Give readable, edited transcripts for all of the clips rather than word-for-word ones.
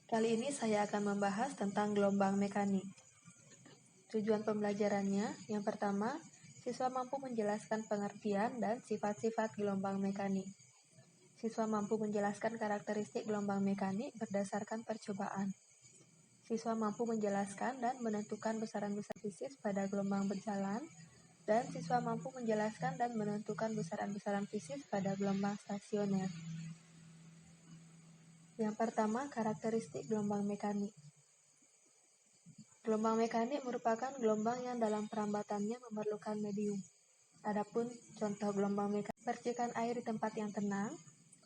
Kali ini saya akan membahas tentang gelombang mekanik. Tujuan pembelajarannya, yang pertama, siswa mampu menjelaskan pengertian dan sifat-sifat gelombang mekanik. Siswa mampu menjelaskan karakteristik gelombang mekanik berdasarkan percobaan. Siswa mampu menjelaskan dan menentukan besaran-besaran fisis pada gelombang berjalan, dan siswa mampu menjelaskan dan menentukan besaran-besaran fisis pada gelombang stasioner. Yang pertama, karakteristik gelombang mekanik. Gelombang mekanik merupakan gelombang yang dalam perambatannya memerlukan medium. Adapun contoh gelombang mekanik, percikan air di tempat yang tenang,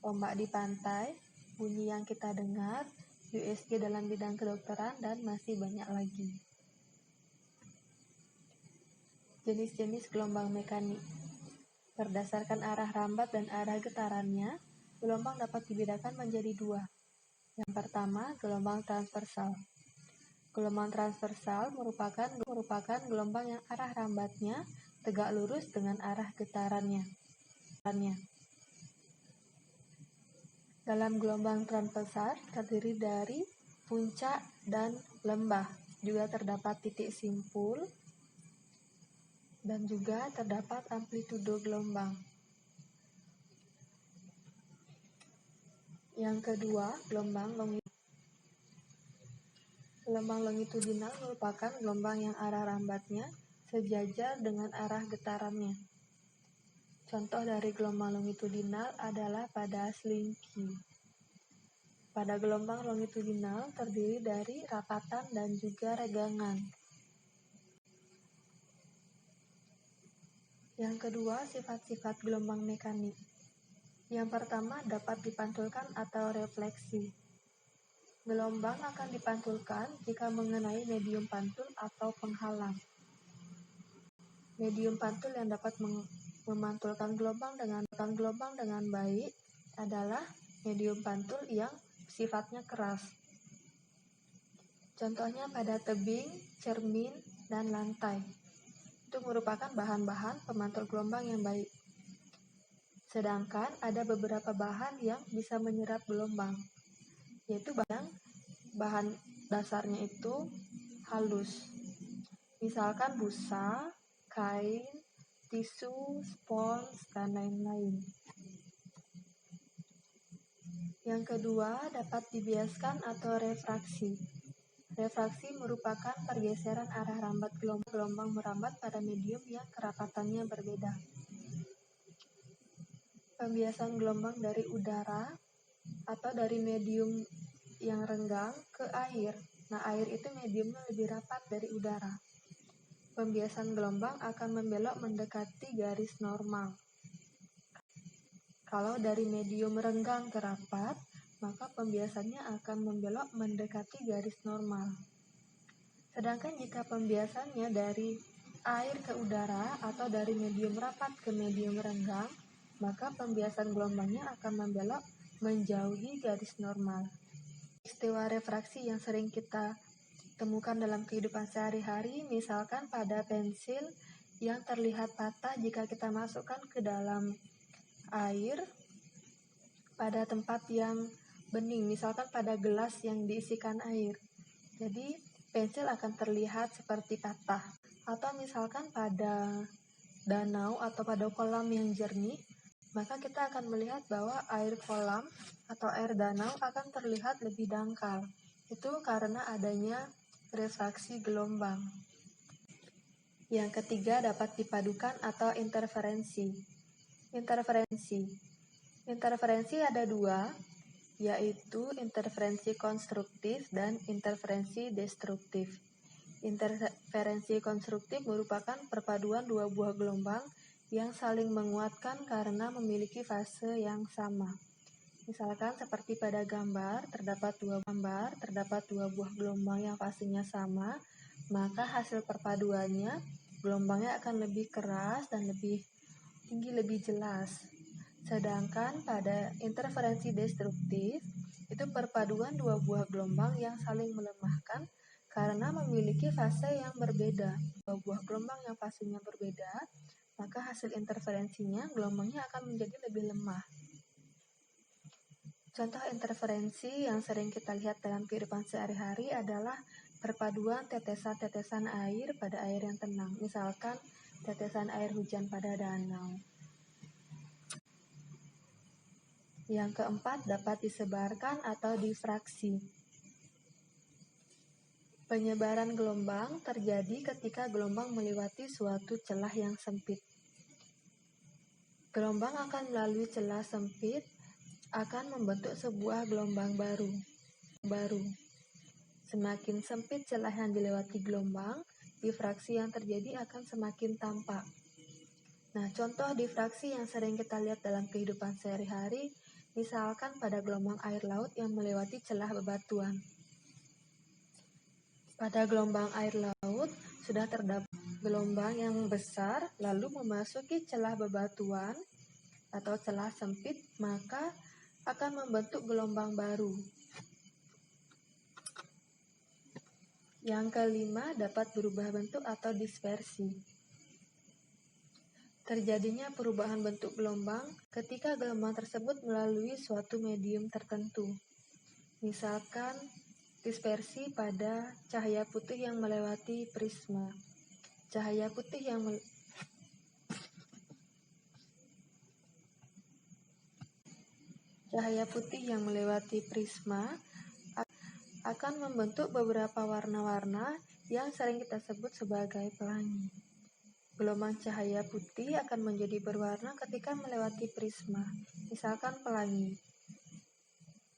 ombak di pantai, bunyi yang kita dengar, USG dalam bidang kedokteran, dan masih banyak lagi. Jenis-jenis gelombang mekanik. Berdasarkan arah rambat dan arah getarannya, gelombang dapat dibedakan menjadi dua. Yang pertama, gelombang transversal. Gelombang transversal merupakan gelombang yang arah rambatnya tegak lurus dengan arah getarannya. Dalam gelombang transversal terdiri dari puncak dan lembah. Juga terdapat titik simpul dan juga terdapat amplitudo gelombang. Yang kedua, gelombang longitudinal. Gelombang longitudinal merupakan gelombang yang arah rambatnya sejajar dengan arah getarannya. Contoh dari gelombang longitudinal adalah pada slinky. Pada gelombang longitudinal terdiri dari rapatan dan juga regangan. Yang kedua, sifat-sifat gelombang mekanik. Yang pertama, dapat dipantulkan atau refleksi. Gelombang akan dipantulkan jika mengenai medium pantul atau penghalang. Medium pantul yang dapat memantulkan gelombang dengan baik adalah medium pantul yang sifatnya keras. Contohnya pada tebing, cermin, dan lantai. Itu merupakan bahan-bahan pemantul gelombang yang baik. Sedangkan ada beberapa bahan yang bisa menyerap gelombang, yaitu bahan dasarnya itu halus. Misalkan busa, kain, tisu, spons, dan lain-lain. Yang kedua, dapat dibiaskan atau refraksi. Refraksi merupakan pergeseran arah rambat gelombang merambat pada medium yang kerapatannya berbeda. Pembiasan gelombang dari udara atau dari medium yang renggang ke air. Nah, air itu mediumnya lebih rapat dari udara. Pembiasan gelombang akan membelok mendekati garis normal. Kalau dari medium renggang ke rapat, maka pembiasannya akan membelok mendekati garis normal. Sedangkan jika pembiasannya dari air ke udara atau dari medium rapat ke medium renggang, maka pembiasan gelombangnya akan membelok menjauhi garis normal. Peristiwa refraksi yang sering kita temukan dalam kehidupan sehari-hari, misalkan pada pensil yang terlihat patah jika kita masukkan ke dalam air pada tempat yang bening, misalkan pada gelas yang diisikan air. Jadi pensil akan terlihat seperti patah. Atau misalkan pada danau atau pada kolam yang jernih, maka kita akan melihat bahwa air kolam atau air danau akan terlihat lebih dangkal. Itu karena adanya refraksi gelombang. Yang ketiga, dapat dipadukan atau interferensi. Interferensi ada dua, yaitu interferensi konstruktif dan interferensi destruktif. Interferensi konstruktif merupakan perpaduan dua buah gelombang yang saling menguatkan karena memiliki fase yang sama. Misalkan seperti pada gambar, terdapat dua buah gelombang yang fasenya sama, maka hasil perpaduannya, gelombangnya akan lebih keras dan lebih tinggi, lebih jelas. Sedangkan pada interferensi destruktif, itu perpaduan dua buah gelombang yang saling melemahkan karena memiliki fase yang berbeda. Dua buah gelombang yang fasenya berbeda, maka hasil interferensinya gelombangnya akan menjadi lebih lemah. Contoh interferensi yang sering kita lihat dalam kehidupan sehari-hari adalah perpaduan tetesan-tetesan air pada air yang tenang, misalkan tetesan air hujan pada danau. Yang keempat, dapat disebarkan atau difraksi. Penyebaran gelombang terjadi ketika gelombang melewati suatu celah yang sempit. Gelombang akan melalui celah sempit akan membentuk sebuah gelombang baru. Semakin sempit celah yang dilewati gelombang, difraksi yang terjadi akan semakin tampak. Nah, contoh difraksi yang sering kita lihat dalam kehidupan sehari-hari, misalkan pada gelombang air laut yang melewati celah bebatuan. Pada gelombang air laut, sudah terdapat gelombang yang besar, lalu memasuki celah bebatuan atau celah sempit, maka akan membentuk gelombang baru. Yang kelima, dapat berubah bentuk atau dispersi. Terjadinya perubahan bentuk gelombang ketika gelombang tersebut melalui suatu medium tertentu. Misalkan dispersi pada cahaya putih yang melewati prisma. Cahaya putih yang melewati prisma akan membentuk beberapa warna-warna yang sering kita sebut sebagai pelangi. Gelombang cahaya putih akan menjadi berwarna ketika melewati prisma, misalkan pelangi.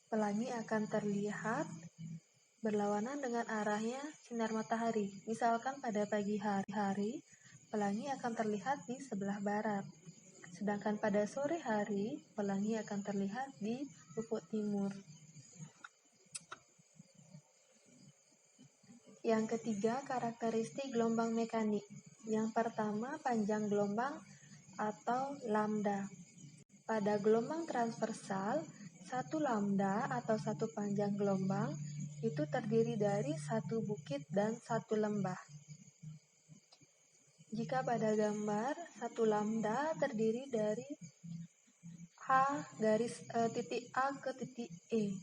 Pelangi akan terlihat berlawanan dengan arahnya sinar matahari. Misalkan pada pagi hari, pelangi akan terlihat di sebelah barat. Sedangkan pada sore hari, pelangi akan terlihat di ufuk timur. Yang ketiga, karakteristik gelombang mekanik. Yang pertama, panjang gelombang atau lambda. Pada gelombang transversal, satu lambda atau satu panjang gelombang itu terdiri dari satu bukit dan satu lembah. Jika pada gambar, satu lambda terdiri dari titik A ke titik E.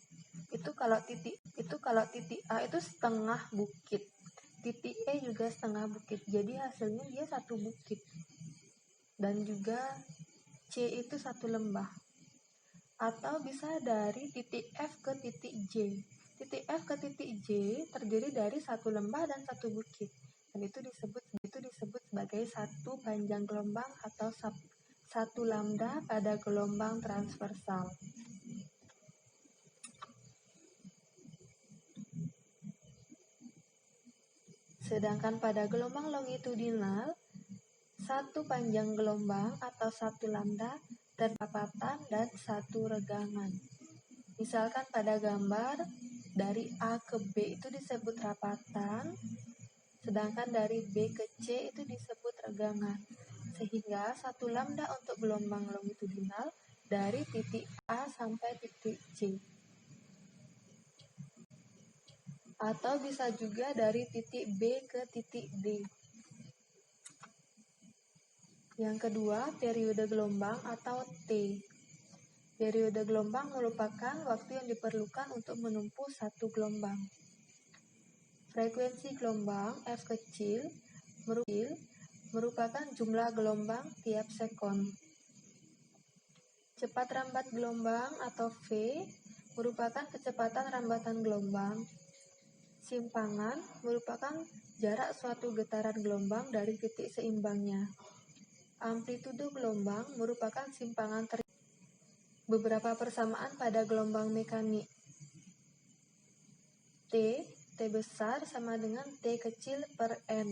Itu kalau titik A itu setengah bukit. Titik E juga setengah bukit, jadi hasilnya dia satu bukit. Dan juga C itu satu lembah. Atau bisa dari titik F ke titik J. Titik F ke titik J terdiri dari satu lembah dan satu bukit. Dan itu disebut sebagai satu panjang gelombang atau satu lambda pada gelombang transversal. Sedangkan pada gelombang longitudinal, satu panjang gelombang atau satu lambda terpapatan dan satu regangan. Misalkan pada gambar, dari A ke B itu disebut rapatan, sedangkan dari B ke C itu disebut regangan. Sehingga satu lambda untuk gelombang longitudinal dari titik A sampai titik C. Atau bisa juga dari titik B ke titik D. Yang kedua, periode gelombang atau T. Periode gelombang merupakan waktu yang diperlukan untuk menempuh satu gelombang. Frekuensi gelombang F kecil merupakan jumlah gelombang tiap sekon. Cepat rambat gelombang atau V merupakan kecepatan rambatan gelombang. Simpangan merupakan jarak suatu getaran gelombang dari titik seimbangnya. Amplitudo gelombang merupakan simpangan beberapa persamaan pada gelombang mekanik. T besar sama dengan T kecil per N,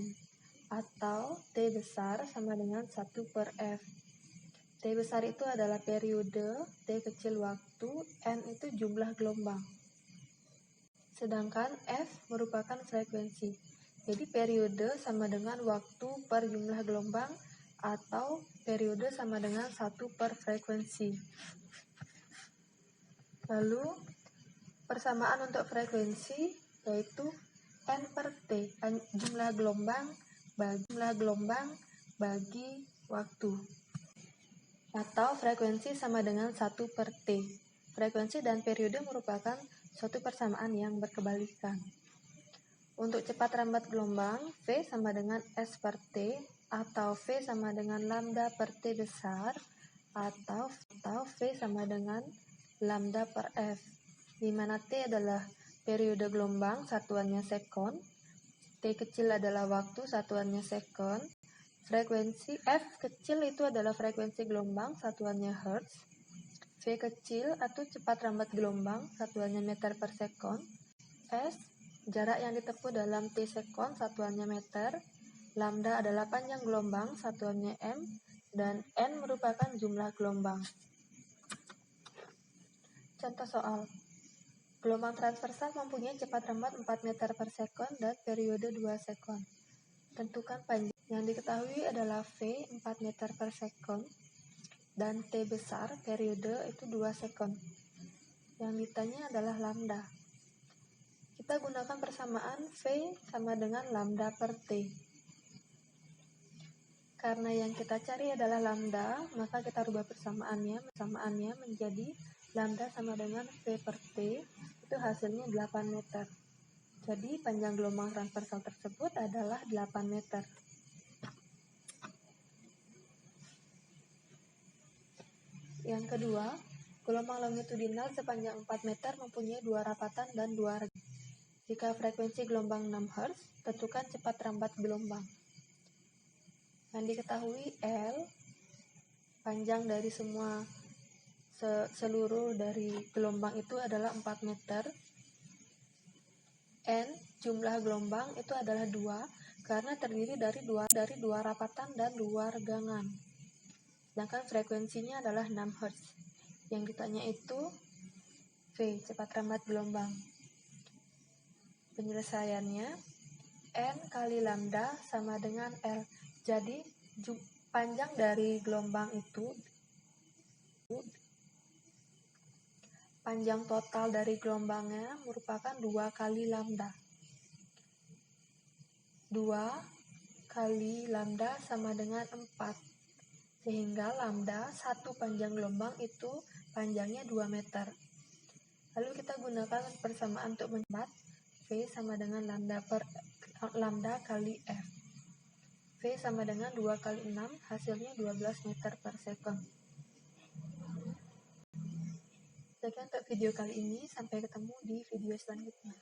atau T besar sama dengan 1 per F. T besar itu adalah periode, T kecil waktu, N itu jumlah gelombang. Sedangkan F merupakan frekuensi. Jadi periode sama dengan waktu per jumlah gelombang, atau periode sama dengan 1 per frekuensi. Lalu persamaan untuk frekuensi yaitu N per T, jumlah gelombang bagi waktu. Atau frekuensi sama dengan 1 per T. frekuensi dan periode merupakan suatu persamaan yang berkebalikan. Untuk cepat rambat gelombang, V sama dengan S per T, atau V sama dengan lambda per T besar, atau V sama dengan lambda per F, di mana T adalah periode gelombang, satuannya sekon, T kecil adalah waktu, satuannya sekon, frekuensi F kecil itu adalah frekuensi gelombang, satuannya hertz, V kecil atau cepat rambat gelombang, satuannya meter per sekon, S jarak yang ditempuh dalam T sekon, satuannya meter, lambda adalah panjang gelombang, satuannya M, dan N merupakan jumlah gelombang. Contoh soal. Gelombang transversal mempunyai cepat rambat 4 meter per sekon dan periode 2 sekon. Tentukan panjang. Yang diketahui adalah V 4 meter per sekon dan T besar periode itu 2 sekon. Yang ditanya adalah lambda. Kita gunakan persamaan V sama dengan lambda per T. Karena yang kita cari adalah lambda, maka kita rubah persamaannya menjadi lambda sama dengan V per T, itu hasilnya 8 meter. Jadi panjang gelombang transversal tersebut adalah 8 meter. Yang kedua, gelombang longitudinal sepanjang 4 meter mempunyai 2 rapatan dan 2 regang. Jika frekuensi gelombang 6 Hz, tentukan cepat rambat gelombang. Yang diketahui L, panjang dari seluruh dari gelombang itu adalah 4 meter. N, jumlah gelombang itu adalah 2, karena terdiri dari dua rapatan dan 2 regangan. Sedangkan frekuensinya adalah 6 Hz. Yang ditanya itu V, cepat rambat gelombang. Penyelesaiannya, N kali lambda sama dengan L. Jadi, panjang dari gelombang itu, panjang total dari gelombangnya merupakan 2 kali lambda. 2 kali lambda sama dengan 4. Sehingga lambda, satu panjang gelombang itu panjangnya 2 meter. Lalu kita gunakan persamaan untuk mencepat. V sama dengan lambda kali F. V sama dengan 2 kali 6, hasilnya 12 meter per sekon. Sekian untuk video kali ini, sampai ketemu di video selanjutnya.